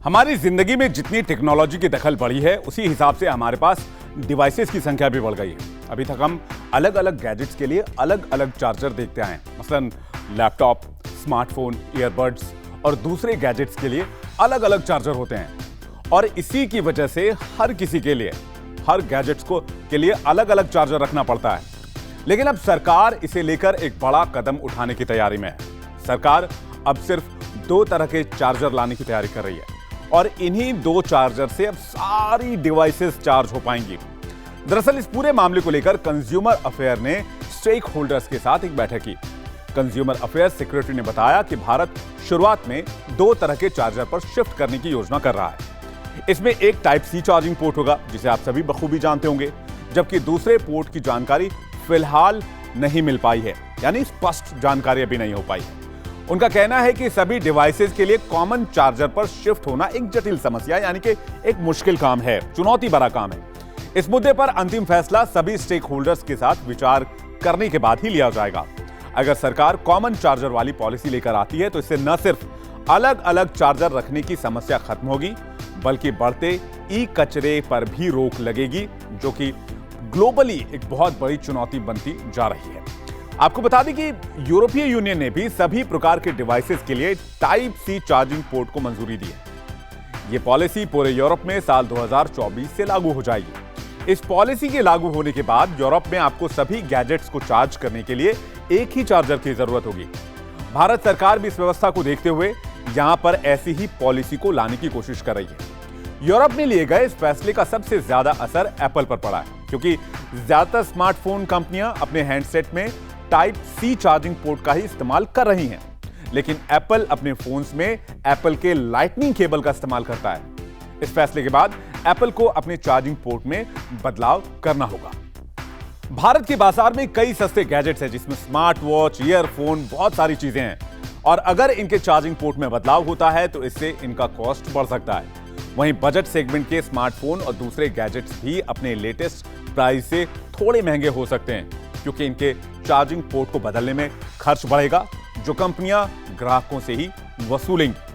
हमारी जिंदगी में जितनी टेक्नोलॉजी की दखल बढ़ी है उसी हिसाब से हमारे पास डिवाइसेस की संख्या भी बढ़ गई है। अभी तक हम अलग अलग गैजेट्स के लिए अलग अलग चार्जर देखते आए हैं। मसलन लैपटॉप, स्मार्टफोन, ईयरबड्स और दूसरे गैजेट्स के लिए अलग अलग चार्जर होते हैं और इसी की वजह से हर किसी के लिए हर गैजेट्स के लिए अलग अलग चार्जर रखना पड़ता है। लेकिन अब सरकार इसे लेकर एक बड़ा कदम उठाने की तैयारी में है। सरकार अब सिर्फ 2 तरह के चार्जर लाने की तैयारी कर रही है और इन्हीं 2 चार्जर से अब सारी डिवाइसेस चार्ज हो पाएंगी। दरअसल इस पूरे मामले को लेकर कंज्यूमर अफेयर ने स्टेक होल्डर्स के साथ एक बैठक की। कंज्यूमर अफेयर सेक्रेटरी ने बताया कि भारत शुरुआत में 2 तरह के चार्जर पर शिफ्ट करने की योजना कर रहा है। इसमें एक टाइप सी चार्जिंग पोर्ट होगा जिसे आप सभी बखूबी जानते होंगे, जबकि दूसरे पोर्ट की जानकारी फिलहाल नहीं मिल पाई है, यानी स्पष्ट जानकारी अभी नहीं हो पाई है। उनका कहना है कि सभी डिवाइसेस के लिए कॉमन चार्जर पर शिफ्ट होना एक जटिल समस्या यानी कि एक मुश्किल काम है, चुनौती भरा काम है। इस मुद्दे पर अंतिम फैसला सभी स्टेक होल्डर्स के साथ विचार करने के बाद ही लिया जाएगा। अगर सरकार कॉमन चार्जर वाली पॉलिसी लेकर आती है तो इससे न सिर्फ अलग अलग चार्जर रखने की समस्या खत्म होगी बल्कि बढ़ते ई कचरे पर भी रोक लगेगी, जो कि ग्लोबली एक बहुत बड़ी चुनौती बनती जा रही है। आपको बता दें कि यूरोपीय यूनियन ने भी सभी प्रकार के डिवाइसेस के लिए टाइप सी चार्जिंग पोर्ट को मंजूरी दी है। यह पॉलिसी पूरे यूरोप में साल 2024 से लागू हो जाएगी। इस पॉलिसी के लागू होने के बाद यूरोप में आपको सभी गैजेट्स को चार्ज करने के लिए एक ही चार्जर की जरूरत होगी। भारत सरकार भी इस व्यवस्था को देखते हुए यहां पर ऐसी ही पॉलिसी को लाने की कोशिश कर रही है। यूरोप में लिए गए इस फैसले का सबसे ज्यादा असर एप्पल पर पड़ा है, क्योंकि ज्यादातर स्मार्टफोन कंपनियां अपने हैंडसेट में टाइप सी चार्जिंग पोर्ट का ही इस्तेमाल कर रही हैं, लेकिन एप्पल अपने फोन्स में एप्पल के लाइटनिंग केबल का इस्तेमाल करता है। इस फैसले के बाद एप्पल को अपने चार्जिंग पोर्ट में बदलाव करना होगा। भारत के बाजार में कई सस्ते गैजेट्स हैं जिसमें स्मार्ट वॉच, ईयरफोन, बहुत सारी चीजें हैं और अगर इनके चार्जिंग पोर्ट में बदलाव होता है तो इससे इनका कॉस्ट बढ़ सकता है। वहीं बजट सेगमेंट के स्मार्टफोन और दूसरे गैजेट्स भी अपने लेटेस्ट प्राइस से थोड़े महंगे हो सकते हैं, क्योंकि इनके चार्जिंग पोर्ट को बदलने में खर्च बढ़ेगा जो कंपनियां ग्राहकों से ही वसूलेंगी।